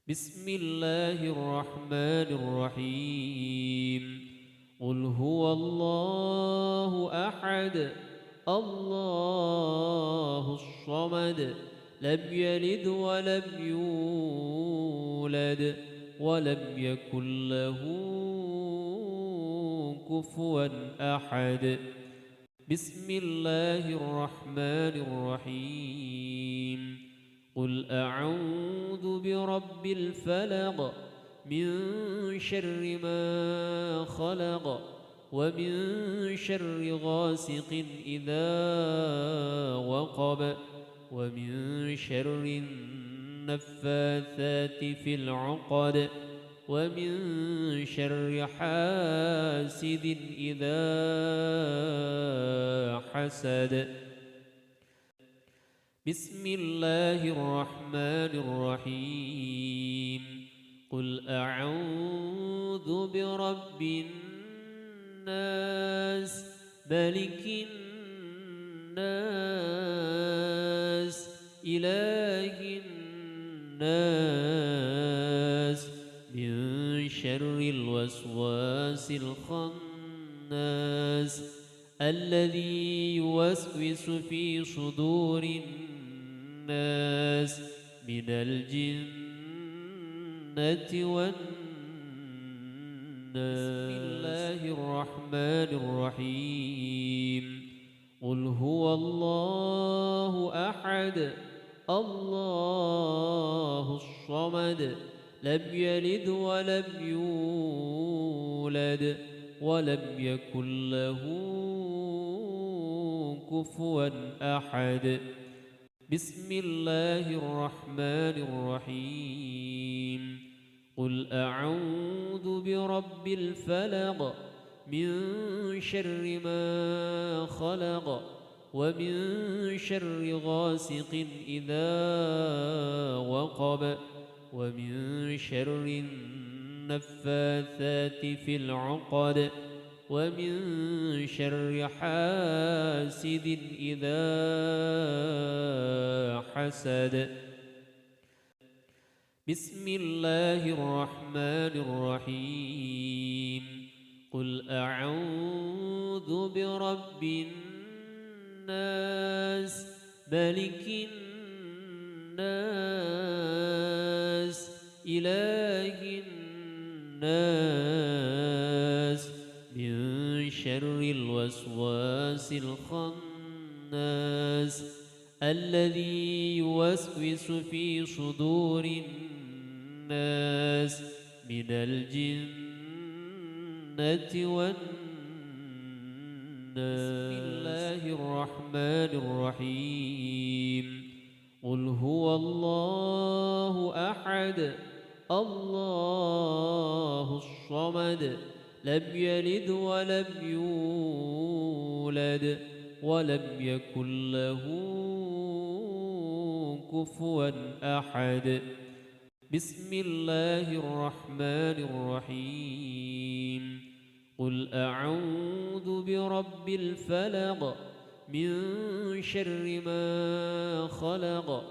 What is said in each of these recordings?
بسم الله الرحمن الرحيم قل هو الله أحد الله الصمد لم يلد ولم يولد ولم يكن له كفوا أحد بسم الله الرحمن الرحيم قل أعوذ برب الفلق من شر ما خلق ومن شر غاسق إذا وقب ومن شر النفاثات في العقد ومن شر حاسد إذا حسد بسم الله الرحمن الرحيم قل أعوذ برب الناس ملك الناس إله الناس من شر الوسواس الخناس الذي يوسوس في صدور الناس من الجنة والناس بسم الله الرحمن الرحيم قل هو الله أحد الله الصمد لم يلد ولم يولد ولم يكن له كفوا أحد بسم الله الرحمن الرحيم قل أعوذ برب الفلق من شر ما خلق ومن شر غاسق إذا وقب ومن شر النفاثات في العقد ومن شر حاسد إذا حسد بسم الله الرحمن الرحيم قل أعوذ برب الناس ملك الناس إله الناس من شر الوسواس الخناس الذي يوسوس في صدور الناس من الجنة والناس بسم الله الرحمن الرحيم قل هو الله أحد الله الصمد لم يلد ولم يولد ولم يكن له كفوا أحد بسم الله الرحمن الرحيم قل أعوذ برب الفلق من شر ما خلق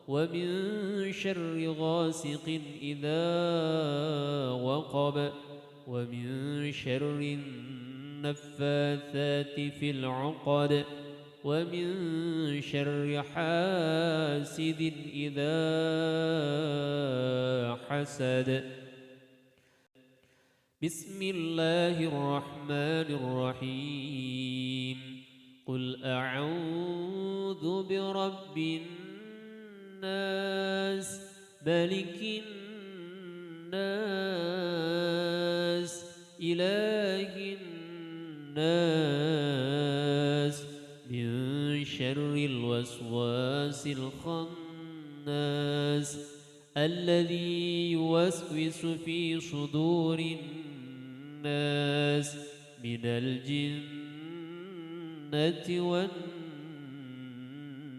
ومن شر غاسق إذا وقب ومن شر النفاثات في العقد ومن شر حاسد إذا حسد بسم الله الرحمن الرحيم قل أعوذ برب الناس ملك الناس إله الناس من شر الوسواس الخناس الذي يوسوس في صدور الناس من الجنة والناس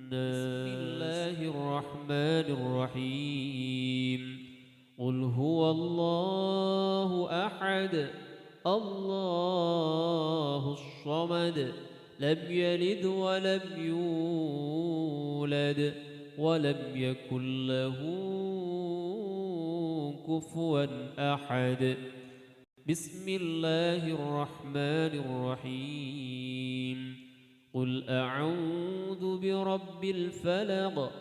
بسم الله الرحمن الرحيم قل هو الله أحد الله الصمد لم يلد ولم يولد ولم يكن له كفوا أحد بسم الله الرحمن الرحيم قل أعوذ برب الفلق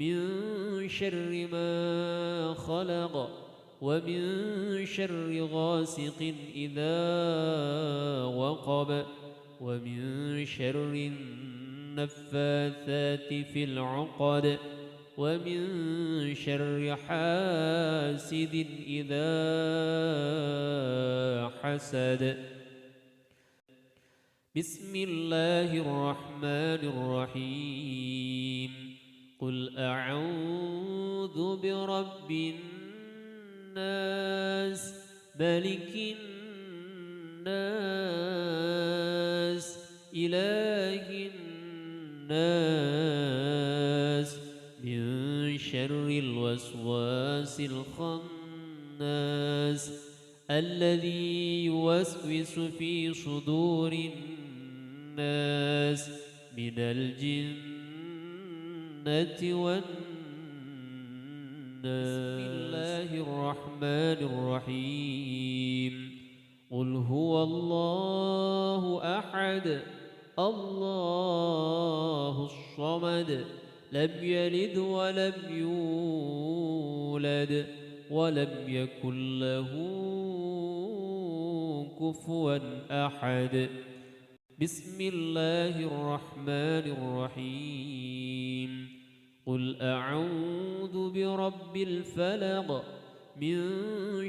من شر ما خلق ومن شر غاسق إذا وقب ومن شر النفاثات في العقد ومن شر حاسد إذا حسد بسم الله الرحمن الرحيم قل أعوذ برب الناس ملك الناس إله الناس من شر الوسواس الخناس الذي يوسوس في صدور الناس من الجنة والناس بسم الله الرحمن الرحيم قل هو الله أحد الله الصمد لم يلد ولم يولد ولم يكن له كفوا أحد بسم الله الرحمن الرحيم قل أعوذ برب الفلق من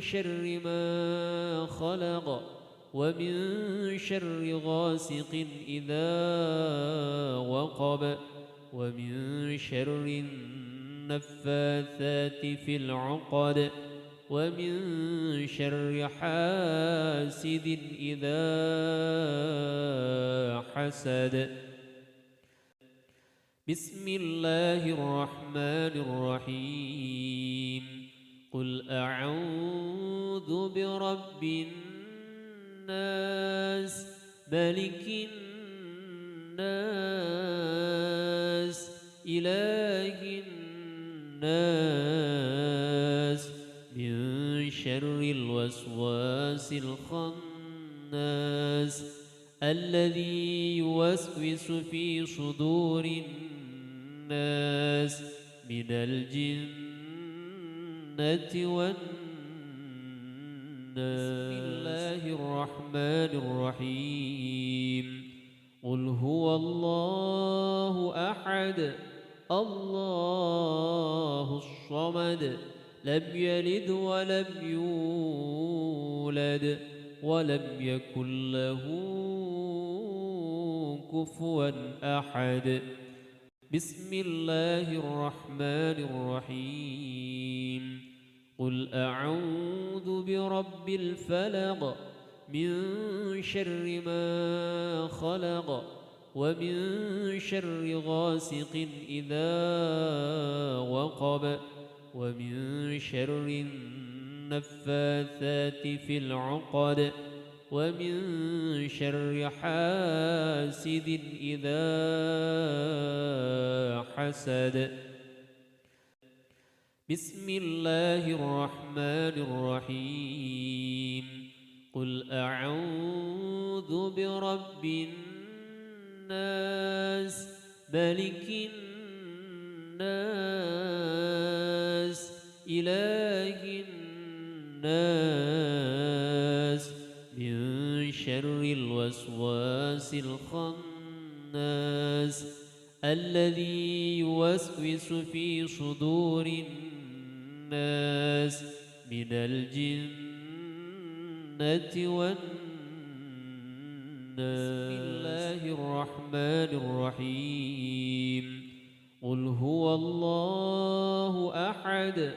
شر ما خلق ومن شر غاسق إذا وقب ومن شر النفاثات في العقد ومن شر حاسد إذا حسد بسم الله الرحمن الرحيم قل أعوذ برب الناس ملك الناس إله الناس من شر الوسواس الخناس الذي يوسوس في صدور الناس من الجنة والناس بسم الله الرحمن الرحيم قل هو الله أحد الله الصمد لم يلد ولم يولد ولم يكن له كفوا أحد بسم الله الرحمن الرحيم قل أعوذ برب الفلق من شر ما خلق ومن شر غاسق إذا وقب ومن شر النفاثات في العقد ومن شر حاسد إذا حسد بسم الله الرحمن الرحيم قل أعوذ برب الناس ملك الناس إله الناس من شر الوسواس الخناس الذي يوسوس في صدور الناس من الجنة والناس بسم الله الرحمن الرحيم قل هو الله أحد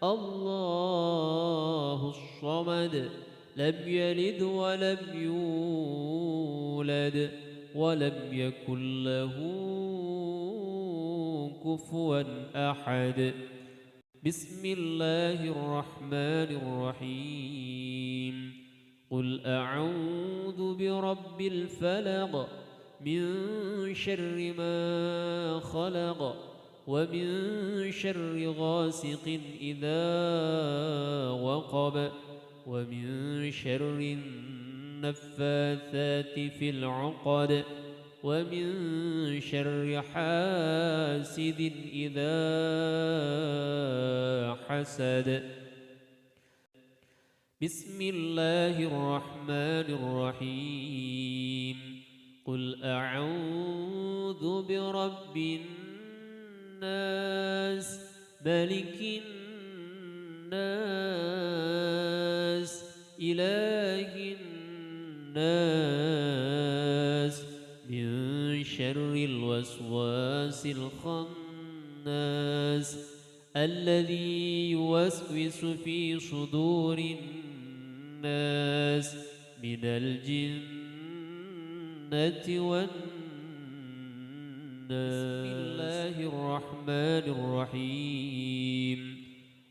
الله الصمد لم يلد ولم يولد ولم يكن له كفوا أحد بسم الله الرحمن الرحيم قل أعوذ برب الفلق من شر ما خلق ومن شر غاسق إذا وقب ومن شر النفاثات في العقد ومن شر حاسد إذا حسد بسم الله الرحمن الرحيم قل أعوذ برب الناس ملك الناس إله الناس من شر الوسواس الخناس الذي يوسوس في صدور الناس من الجنة والناس بسم الله الرحمن الرحيم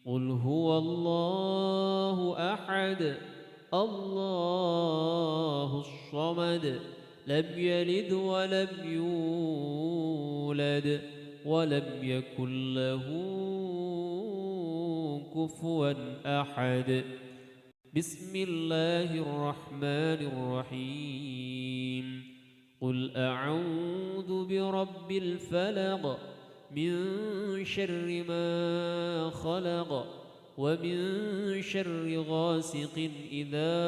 قل هو الله أحد الله الصمد لم يلد ولم يولد ولم يكن له كفوا أحد بسم الله الرحمن الرحيم قل أعوذ برب الفلق من شر ما خلق ومن شر غاسق إذا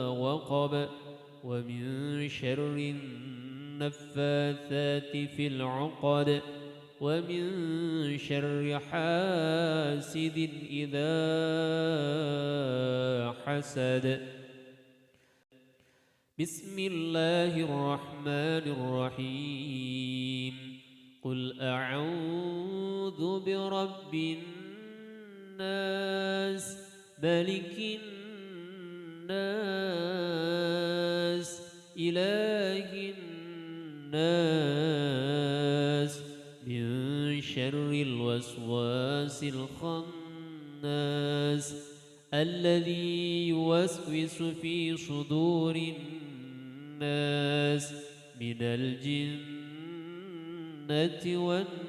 وقب ومن شر النفاثات في العقد ومن شر حاسد إذا حسد بسم الله الرحمن الرحيم قل أعوذ برب الناس ملك الناس إله الناس من شر الوسواس الخناس الذي يوسوس في صدور الناس من الجنة والناس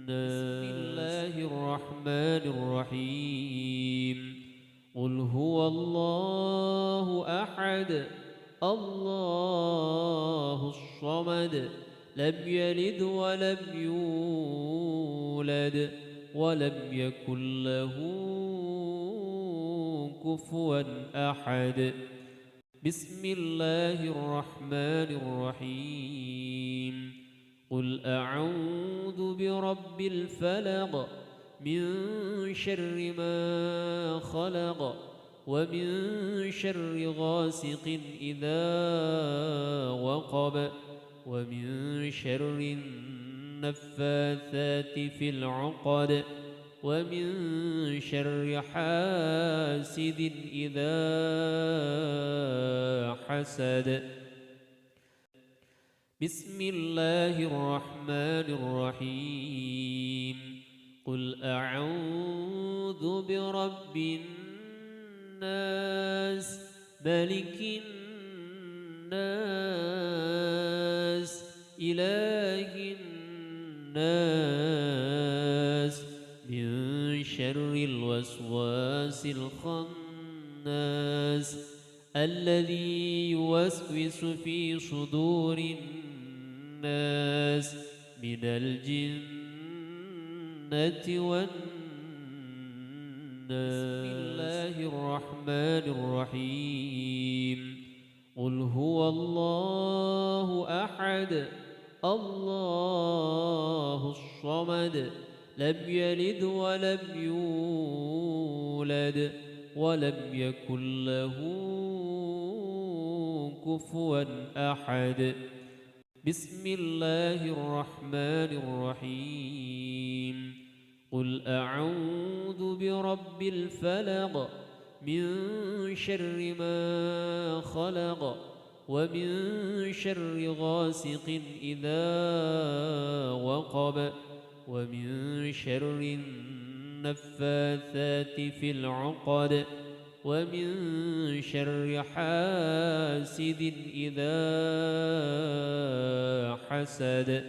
بسم الله الرحمن الرحيم قل هو الله أحد الله الصمد لم يلد ولم يولد ولم يكن له كفوا أحد بسم الله الرحمن الرحيم قل أعوذ برب الفلق من شر ما خلق ومن شر غاسق إذا وقب ومن شر النفاثات في العقد ومن شر حاسد إذا حسد بسم الله الرحمن الرحيم قل أعوذ برب الناس ملك الناس إله الناس من شر الوسواس الخناس الذي يوسوس في صدور الناس من الجنة والناس بسم الله الرحمن الرحيم قل هو الله أحد الله الصمد لم يلد ولم يولد ولم يكن له كفوا أحد بسم الله الرحمن الرحيم قل أعوذ برب الفلق من شر ما خلق ومن شر غاسق إذا وقب ومن شر النفاثات في العقد ومن شر حاسد إذا حسد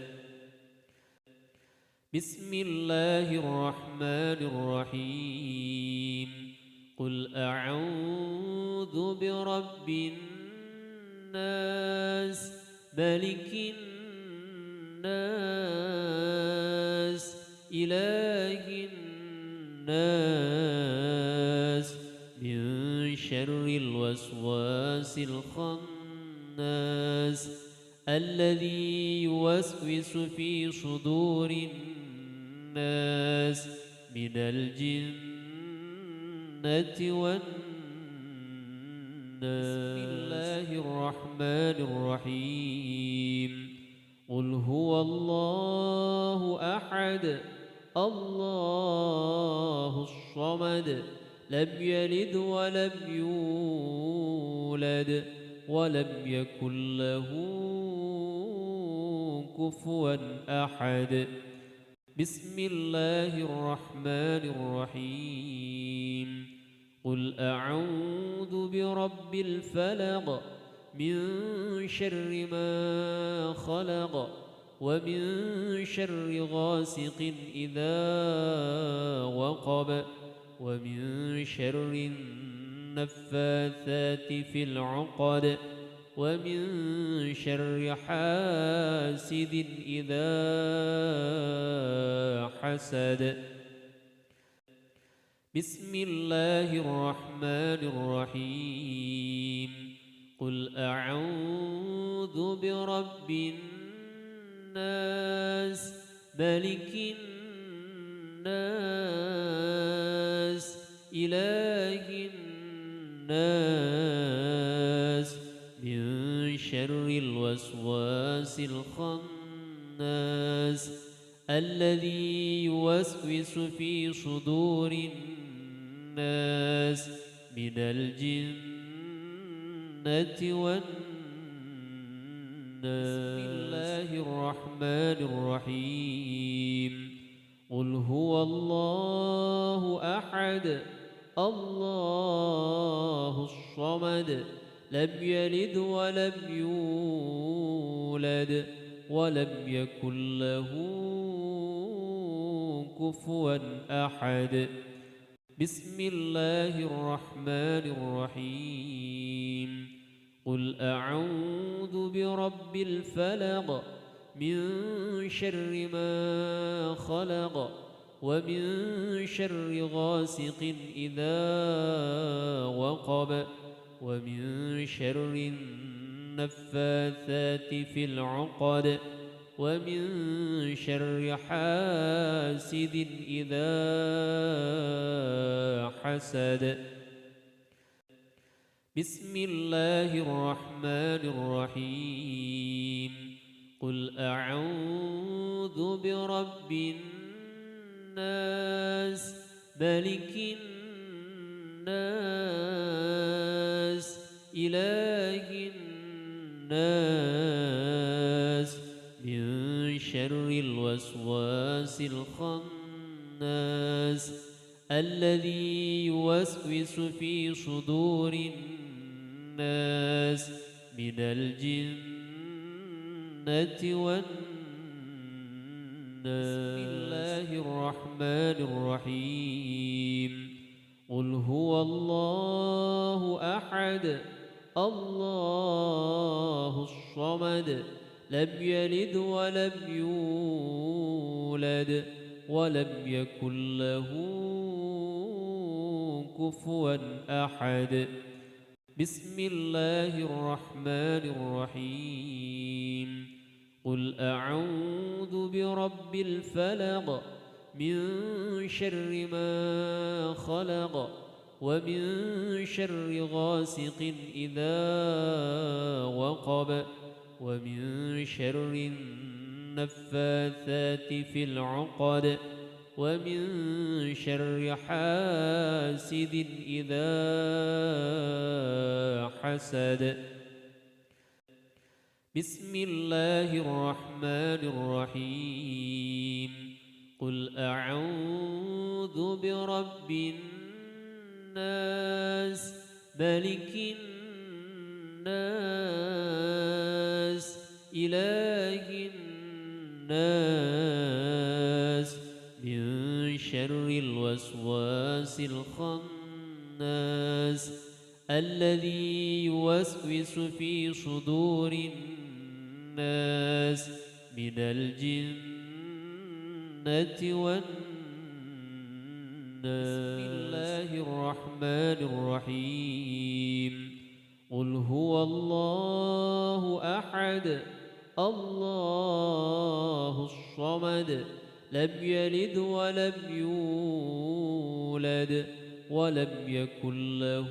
بسم الله الرحمن الرحيم قل أعوذ برب الناس ملك الناس إله الناس من شر الوسواس الخناس الذي يوسوس في صدور الناس من الجنة والناس. بسم الله الرحمن الرحيم قل هو الله أحد الله الصمد لم يلد ولم يولد ولم يكن له كفوا أحد. بسم الله الرحمن الرحيم قل أعوذ برب الفلق من شر ما خلق ومن شر غاسق إذا وقب ومن شر النفاثات في العقد ومن شر حاسد إذا حسد. بسم الله الرحمن الرحيم قل أعوذ برب الناس ملك الناس إله الناس من شر الوسواس الخناس الذي يوسوس في صدور الناس من الجنة والناس. بسم الله الرحمن الرحيم قل هو الله أحد الله الصمد لم يلد ولم يولد ولم يكن له كفوا أحد. بسم الله الرحمن الرحيم قل أعوذ برب الفلق من شر ما خلق ومن شر غاسق إذا وقب ومن شر النفاثات في العقد ومن شر حاسد إذا حسد. بسم الله الرحمن الرحيم قل أعوذ برب الناس ملك الناس إله الناس من شر الوسواس الخناس الذي يوسوس في صدور الناس من الجنة والناس. بسم الله الرحمن الرحيم قل هو الله أحد الله الصمد لم يلد ولم يولد ولم يكن له كفوا أحد. بسم الله الرحمن الرحيم قل أعوذ برب الفلق من شر ما خلق ومن شر غاسق إذا وقب ومن شر النفاثات في العقد ومن شر حاسد إذا حسد. بسم الله الرحمن الرحيم قل أعوذ برب الناس ملك الناس إله الناس شر الوسواس الخناس الذي يوسوس في صدور الناس من الجنة والناس. بسم الله الرحمن الرحيم. قل هو الله أحد الله الصمد لم يلد ولم يولد ولم يكن له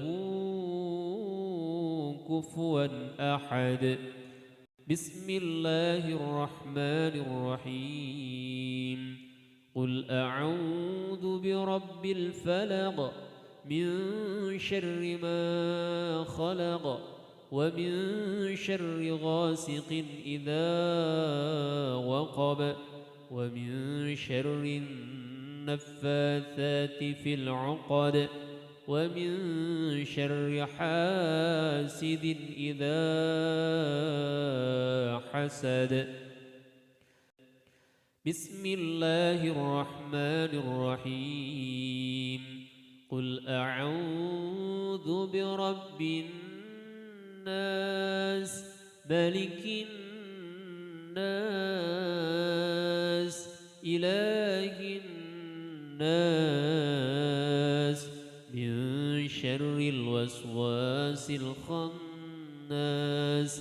كفوا أحد. بسم الله الرحمن الرحيم. قل أعوذ برب الفلق من شر ما خلق ومن شر غاسق إذا وقب ومن شر النفاثات في العقد ومن شر حاسد إذا حسد. بسم الله الرحمن الرحيم. قل أعوذ برب الناس ملك الناس إله الناس من شر الوسواس الخناس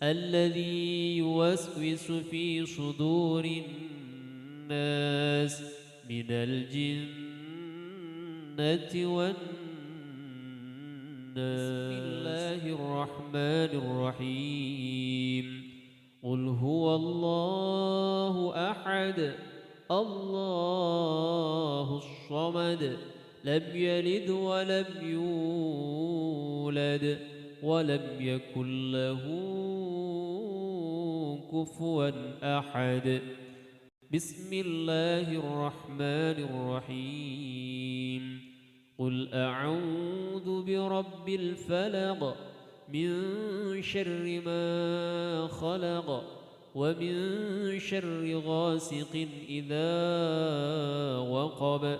الذي يوسوس في صدور الناس من الجنة والناس. بسم الله الرحمن الرحيم. قل هو الله أحد الله الصمد لم يلد ولم يولد ولم يكن له كفوا أحد. بسم الله الرحمن الرحيم. قل أعوذ برب الفلق من شر ما خلق ومن شر غاسق إذا وقب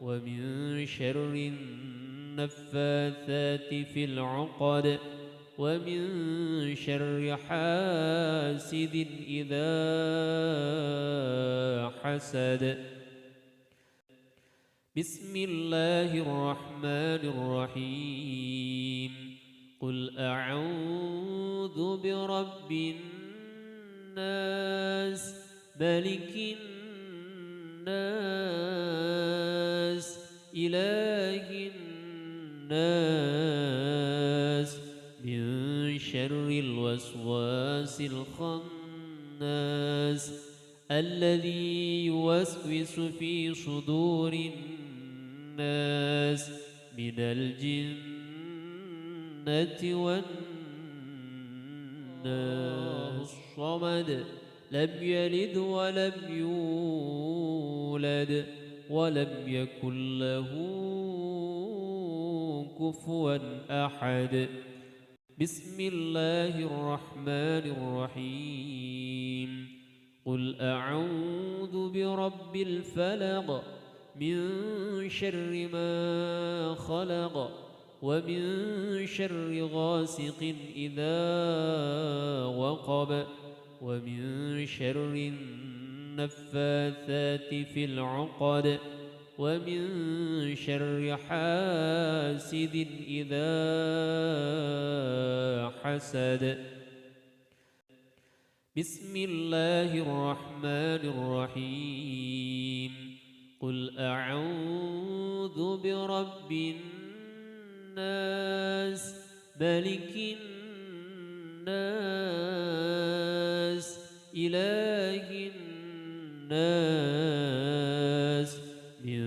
ومن شر النفاثات في العقد ومن شر حاسد إذا حسد. بسم الله الرحمن الرحيم. قل أعوذ برب الناس ملك الناس إله الناس من شر الوسواس الخناس الذي يوسوس في صدور الناس من الجنة والناس. الصمد لم يلد ولم يولد ولم يكن له كفوا أحد. بسم الله الرحمن الرحيم. قل أعوذ برب الفلق من شر ما خلق ومن شر غاسق إذا وقب ومن شر النفاثات في العقد ومن شر حاسد إذا حسد. بسم الله الرحمن الرحيم. قل أعوذ برب الناس ملك الناس إله الناس من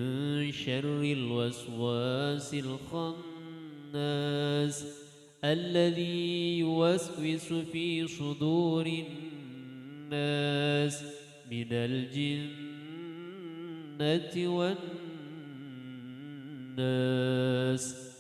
شر الوسواس الخناس الذي يوسوس في صدور الناس من الجنة والناس.